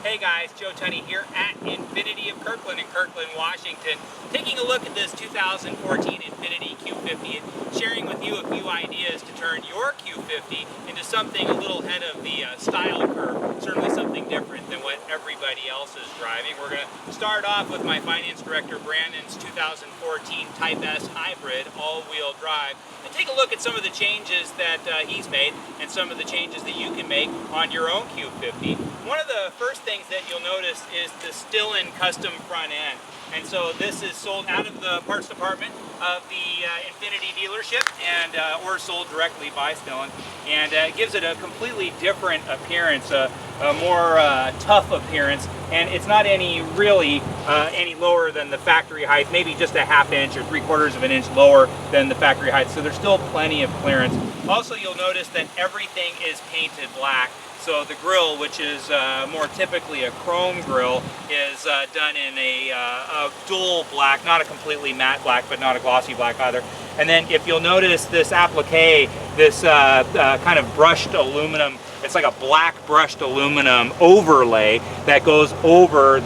Hey guys, Joe Tunney here at Infiniti of Kirkland in Kirkland, Washington, taking a look at this 2014 Infiniti Q50 and sharing with you a few ideas to turn your Q50 into something a little ahead of the style curve, certainly something different than what everybody else is driving. We're going to start off with my finance director Brandon's 2014 Type S Hybrid all-wheel drive and take a look at some of the changes that he's made and some of the changes that you can make on your own Q50. One of the first things that you'll notice is the still-in custom front end. And so this is sold out of the parts department of the Infiniti dealership and or sold directly by Stillin, and it gives it a completely different appearance, a more tough appearance, and it's not any lower than the factory height, maybe just a half inch or 3/4 of an inch lower than the factory height, so there's still plenty of clearance. Also, you'll notice that everything is painted black. So the grille, which is more typically a chrome grille, is done in a dual black, not a completely matte black, but not a glossy black either. And then if you'll notice this applique, this kind of brushed aluminum, it's like a black brushed aluminum overlay that goes over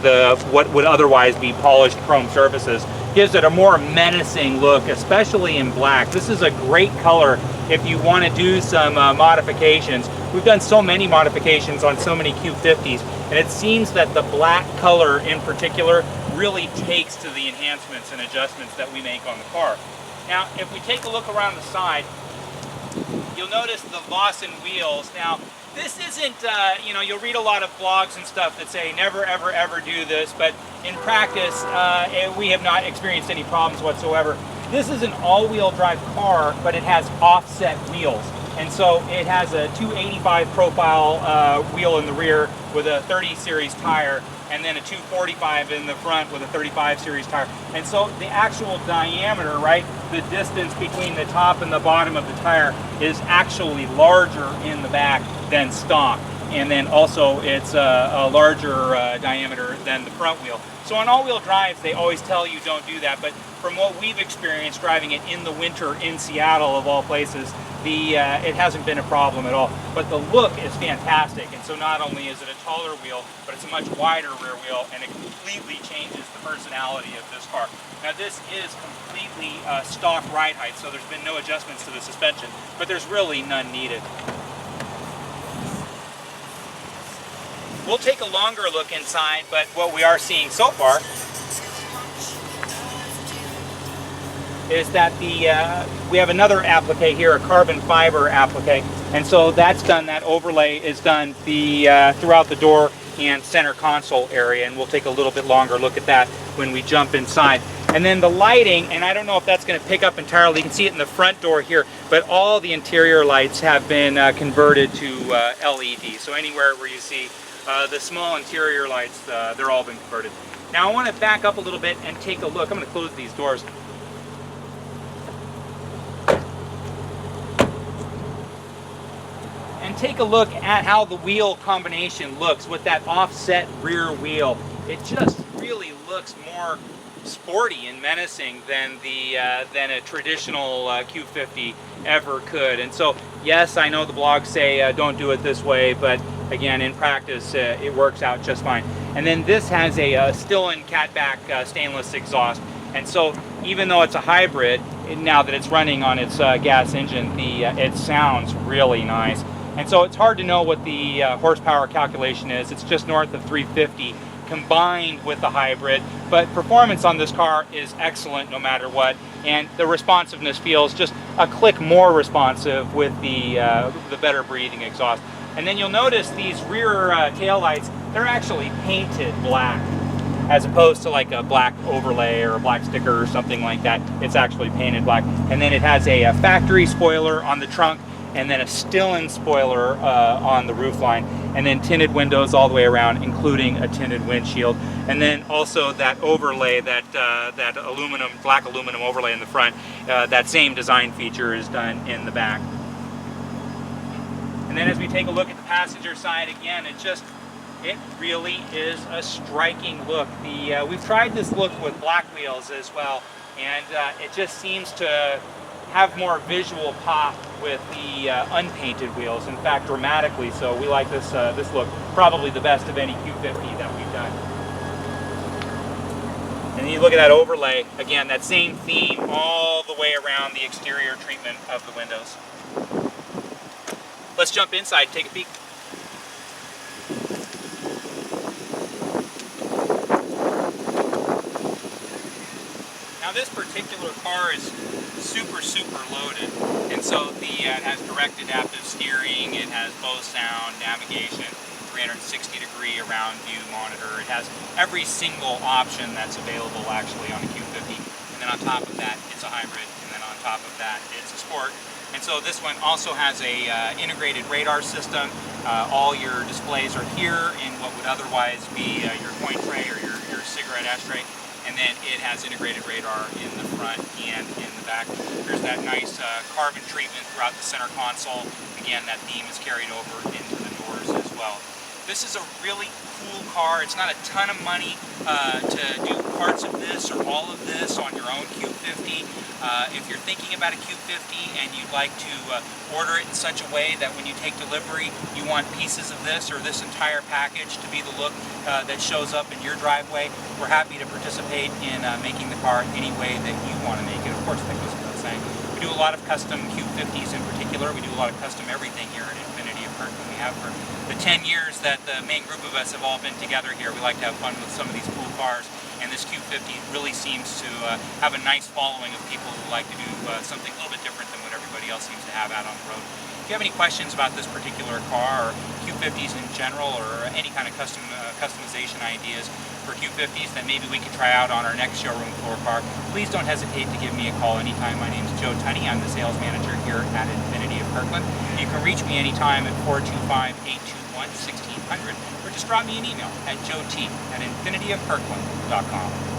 what would otherwise be polished chrome surfaces. Gives it a more menacing look, especially in black. This is a great color if you want to do some modifications. We've done so many modifications on so many Q50s, and it seems that the black color in particular really takes to the enhancements and adjustments that we make on the car. Now, if we take a look around the side, you'll notice the Lawson wheels. Now, this isn't, you'll read a lot of blogs and stuff that say never, ever, ever do this, but in practice, we have not experienced any problems whatsoever. This is an all-wheel drive car, but it has offset wheels. And so it has a 285 profile wheel in the rear with a 30 series tire, and then a 245 in the front with a 35 series tire. And so the actual diameter, right, the distance between the top and the bottom of the tire is actually larger in the back than stock. And then also it's a larger diameter than the front wheel. So on all-wheel drives, they always tell you don't do that, but from what we've experienced driving it in the winter in Seattle, of all places, it hasn't been a problem at all. But the look is fantastic, and so not only is it a taller wheel, but it's a much wider rear wheel, and it completely changes the personality of this car. Now this is completely stock ride height, so there's been no adjustments to the suspension, but there's really none needed. We'll take a longer look inside, but what we are seeing so far is that we have another applique here, a carbon fiber applique, and so that's done, that overlay is done throughout the door and center console area, and we'll take a little bit longer look at that when we jump inside. And then the lighting, and I don't know if that's going to pick up entirely, you can see it in the front door here, but all the interior lights have been converted to LED, so anywhere where you see the small interior lights, they're all been converted. Now I want to back up a little bit and take a look. I'm going to close these doors. And take a look at how the wheel combination looks with that offset rear wheel. It just really looks more sporty and menacing than a traditional Q50 ever could. And so, yes, I know the blogs say don't do it this way, but again, in practice, it works out just fine. And then this has a still-in catback stainless exhaust. And so, even though it's a hybrid, now that it's running on its gas engine, it sounds really nice. And so it's hard to know what the horsepower calculation is. It's just north of 350 combined with the hybrid, but performance on this car is excellent no matter what, and the responsiveness feels just a click more responsive with the better breathing exhaust. And then you'll notice these rear taillights, they're actually painted black, as opposed to like a black overlay or a black sticker or something like that. It's actually painted black. And then it has a factory spoiler on the trunk, and then a still-in spoiler on the roofline, and then tinted windows all the way around, including a tinted windshield. And then also that overlay, that black aluminum overlay in the front, that same design feature is done in the back. And then as we take a look at the passenger side, again, it really is a striking look. We've tried this look with black wheels as well, and it just seems to have more visual pop with the unpainted wheels. In fact, dramatically so. We like this look probably the best of any Q50 that we've done. And then you look at that overlay, again, that same theme all the way around the exterior treatment of the windows. Let's jump inside, take a peek. Now this particular car is super loaded, and so it has direct adaptive steering, it has Bose sound, navigation, 360-degree around view monitor. It has every single option that's available actually on a Q50, and then on top of that it's a hybrid, and then on top of that it's a sport. And so this one also has a integrated radar system. All your displays are here in what would otherwise be your coin tray or your cigarette ashtray. And then it has integrated radar in the front and in the back. There's that nice carbon treatment throughout the center console. Again, that theme is carried over into the doors as well. This is a really cool car. It's not a ton of money to do parts of this or all of this on your own Q50. If you're thinking about a Q50 and you'd like to order it in such a way that when you take delivery, you want pieces of this or this entire package to be the look that shows up in your driveway, we're happy to participate in making the car any way that you want to make it. Of course, that goes without saying. We do a lot of custom Q50s in particular. We do a lot of custom everything here at Infiniti of Kirkland. We have for the 10 years that the main group of us have all been together here. We like to have fun with some of these cool cars, and this Q50 really seems to have a nice following of people who like to do something a little bit different than what everybody else seems to have out on the road. If you have any questions about this particular car or Q50s in general or any kind of customization ideas for Q50s that maybe we could try out on our next showroom floor car, please don't hesitate to give me a call anytime. My name is Joe Tunney. I'm the sales manager here at Infiniti of Kirkland. You can reach me anytime at 425-821-1600 or just drop me an email at joet@infinitiofkirkland.com.